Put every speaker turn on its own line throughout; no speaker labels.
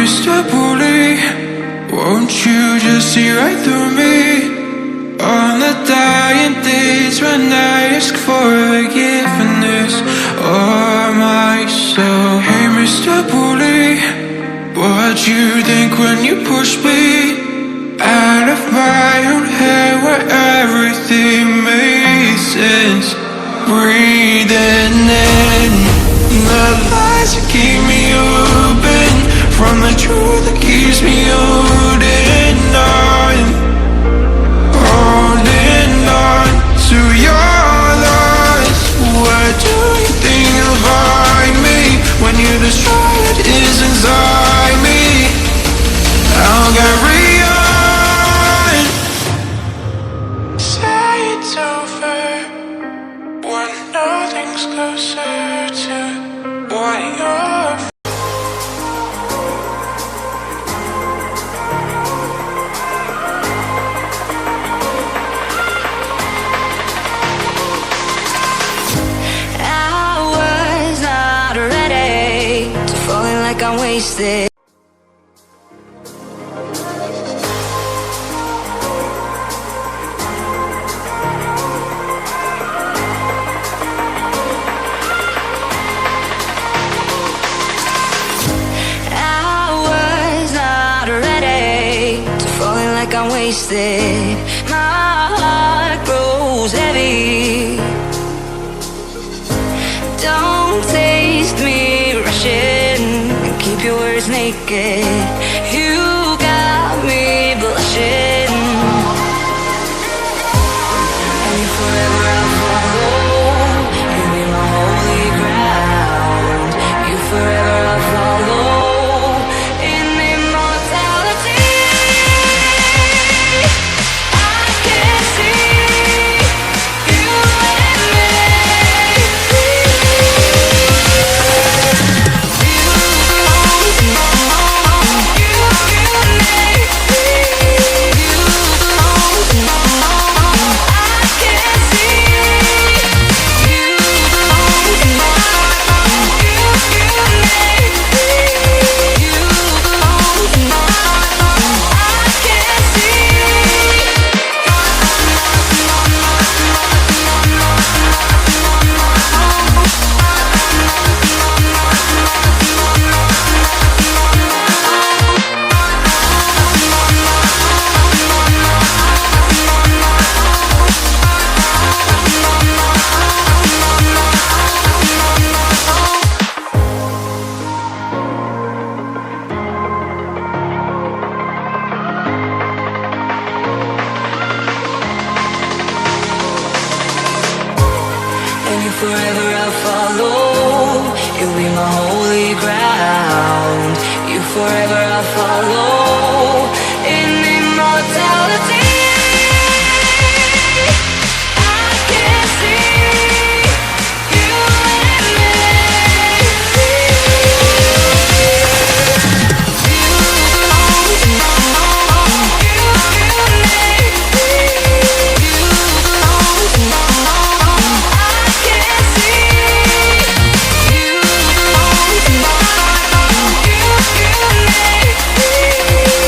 Mr. Bully, won't you just see right through me? On the dying days when I ask for forgiveness or myself. Hey Mr. Bully, what'd you think when you pushed me out of my own head where everything made sense? Breathing in the lies that keep me open from the truth that keeps me holding on. Holding on to your lies. What do you think you'll find me when you destroy what is inside me? I'll carry on. Say it's over when nothing's closer to what you're.
I'm wasted. I was not ready to falling like I'm wasted. My heart grows heavy. Don't taste me rushing. Keep your words naked. You got me blushing. And you forever I'll follow. You be my holy ground. You forever I'll follow. In immortality, I can see you and me. Forever I'll follow. You'll be my holy ground. You forever I'll follow. In immortality, I can see you and me. You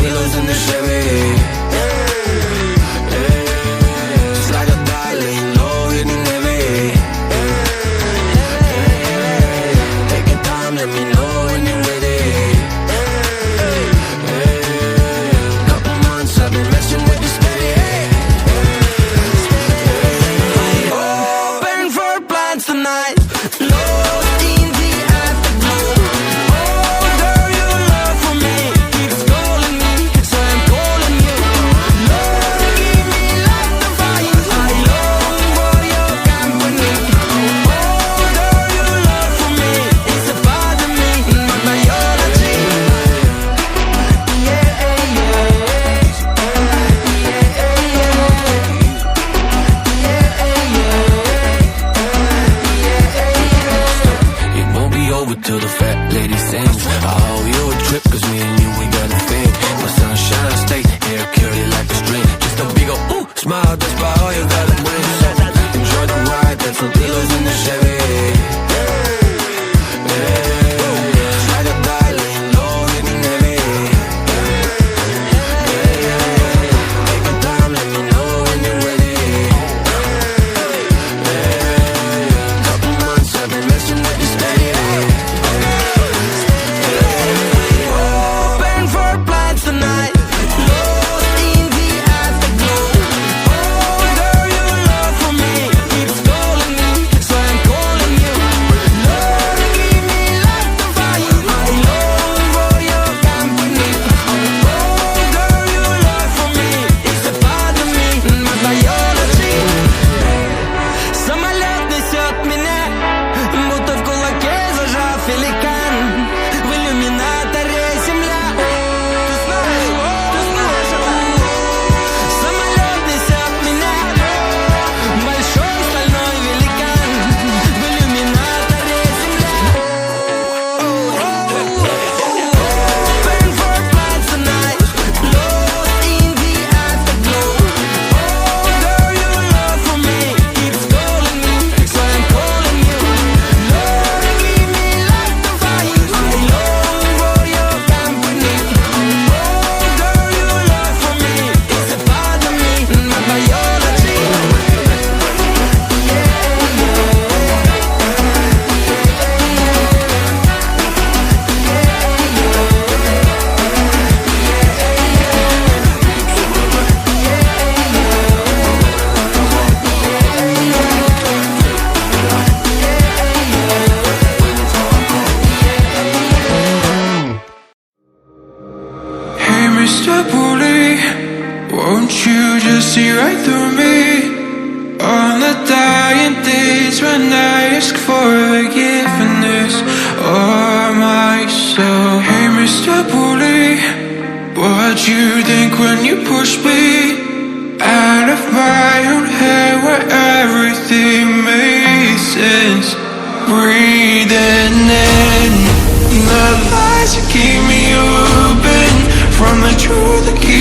kilos in the Chevy. Just like a dial, laying low, hitting heavy. Take your time, let me know when you're ready. Couple months I've been messing with this steady. Open for plans tonight. Lost in the afterglow. Oh, girl, your love for me keeps calling me, so I'm calling you. Lord, give me light to find. I long for your company. Oh, girl, your love for me is a part of me, my biology. It won't be over till the fat lady sings. I owe you a trip, cause me and you, we got a thing. My sunshine state, hair curly like a string. Just a big ol' ooh, smile, that's about all you gotta bring. So enjoy the ride, that's some kilos in the Chevy. It's like a dial, laying low, hitting heavy. Take your time, let me know when you're ready. Couple months I've been messing with this steady. Open for plans tonight. Lost in the afterglow. Oh, girl, your love for me keeps calling me, so I'm calling you. Lord, give me light to find. I long for your company. Oh, girl, your love for me is a part of me, my biology. Самолет несет меня, будто в кулаке зажав великан. В иллюминаторе земля. Ты знаешь, самолет несет меня, большой стальной великан. В иллюминаторе земля. Open for plans tonight. Lost in the afterglow. Oh, girl, your love for me keeps calling me, so I'm calling you. Lord, give me light to find. I long for your company. Oh, girl, your love for me is a part of me, my biology.
Hey, Mr. Bully, won't you just see right through me? On the dying days when I ask for forgiveness or myself. Hey, Mr. Bully, what you think when you push me out of my own head where everything makes sense? Breathing in the lies that keep me open from the truth that keep